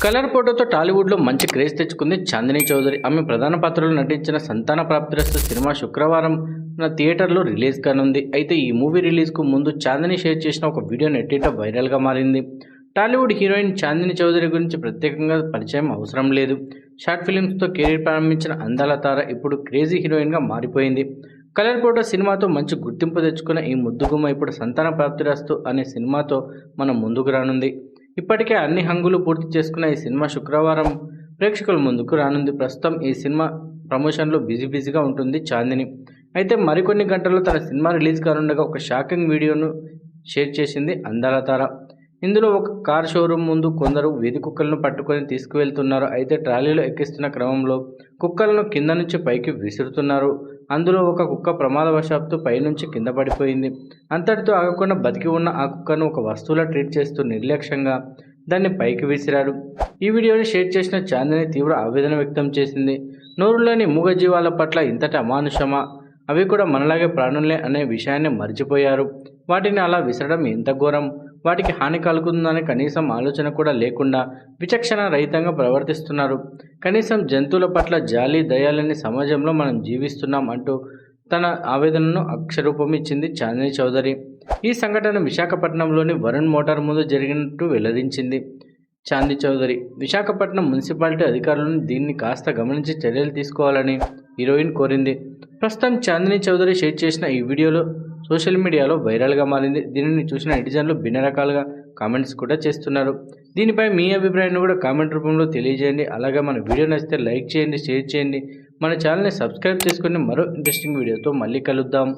Colour ఫోటోతో టాలీవుడ్లో మంచి క్రేజ్ తెచ్చుకుంది చాందినీ చౌదరి. ఆమె ప్రధాన పాత్రలో నటించిన సంతాన ప్రాప్తిరస్తు సినిమా శుక్రవారం థియేటర్లో రిలీజ్ కానుంది. అయితే ఈ మూవీ రిలీజ్కు ముందు చాందినీ షేర్ చేసిన ఒక వీడియో నెట్టిట వైరల్గా మారింది. టాలీవుడ్ హీరోయిన్ చాందినీ చౌదరి గురించి ప్రత్యేకంగా పరిచయం అవసరం లేదు. షార్ట్ ఫిలిమ్స్తో కెరీర్ ప్రారంభించిన అందాల తార ఇప్పుడు క్రేజీ హీరోయిన్గా మారిపోయింది. కలర్ ఫోటో సినిమాతో మంచి గుర్తింపు తెచ్చుకున్న ఈ ముద్దుగుమ్మ ఇప్పుడు సంతాన ప్రాప్తిరస్తు అనే సినిమాతో మన ముందుకు రానుంది. ఇప్పటికే అన్ని హంగులు పూర్తి చేసుకున్న ఈ సినిమా శుక్రవారం ప్రేక్షకుల ముందుకు రానుంది. ప్రస్తుతం ఈ సినిమా ప్రమోషన్లో బిజీగా ఉంటుంది చాందిని. అయితే మరికొన్ని గంటల్లో తన సినిమా రిలీజ్ కానుండగా ఒక షాకింగ్ వీడియోను షేర్ చేసింది అందాల తార. ఇందులో ఒక కార్ షోరూమ్ ముందు కొందరు వీధి కుక్కలను పట్టుకొని తీసుకువెళ్తున్నారు. అయితే ట్రాలీలో ఎక్కిస్తున్న క్రమంలో కుక్కలను కింద నుంచి పైకి విసురుతున్నారు. అందులో ఒక కుక్క ప్రమాదవశాత్తు పైనుంచి కింద పడిపోయింది. అంతటితో ఆగకుండా బతికి ఉన్న ఆ కుక్కను ఒక వస్తువులా ట్రీట్ చేస్తూ నిర్లక్ష్యంగా దాన్ని పైకి విసిరారు. ఈ వీడియోని షేర్ చేసిన చాందిని తీవ్ర ఆవేదన వ్యక్తం చేసింది. నోరులోని మూగజీవాల పట్ల ఇంతటి అమానుషమా, అవి కూడా మనలాగే ప్రాణులే అనే విషయాన్ని మర్చిపోయారు. వాటిని అలా విసరడం ఎంత ఘోరం, వాటికి హాని కలుగుతుందనే కనీసం ఆలోచన కూడా లేకుండా విచక్షణ రహితంగా ప్రవర్తిస్తున్నారు. కనీసం జంతువుల పట్ల జాలి దయాలని సమాజంలో మనం జీవిస్తున్నాం అంటూ తన ఆవేదనను అక్షరూపం ఇచ్చింది చాందినీ చౌదరి. ఈ సంఘటన విశాఖపట్నంలోని వరుణ్ మోటార్ ముందు జరిగినట్టు వెల్లడించింది చాందీ చౌదరి. విశాఖపట్నం మున్సిపాలిటీ అధికారులను దీన్ని కాస్త గమనించి చర్యలు తీసుకోవాలని హీరోయిన్ కోరింది. ప్రస్తుతం చాందినీ చౌదరి షేర్ చేసిన ఈ వీడియోలో సోషల్ మీడియాలో వైరల్గా మారింది. దీనిని చూసిన నెటిజన్లు భిన్న రకాలుగా కామెంట్స్ కూడా చేస్తున్నారు. దీనిపై మీ అభిప్రాయాన్ని కూడా కామెంట్ రూపంలో తెలియజేయండి. అలాగే మన వీడియో నచ్చితే లైక్ చేయండి, షేర్ చేయండి. మన ఛానల్ని సబ్స్క్రైబ్ చేసుకుని మరో ఇంట్రెస్టింగ్ వీడియోతో మళ్ళీ కలుద్దాం.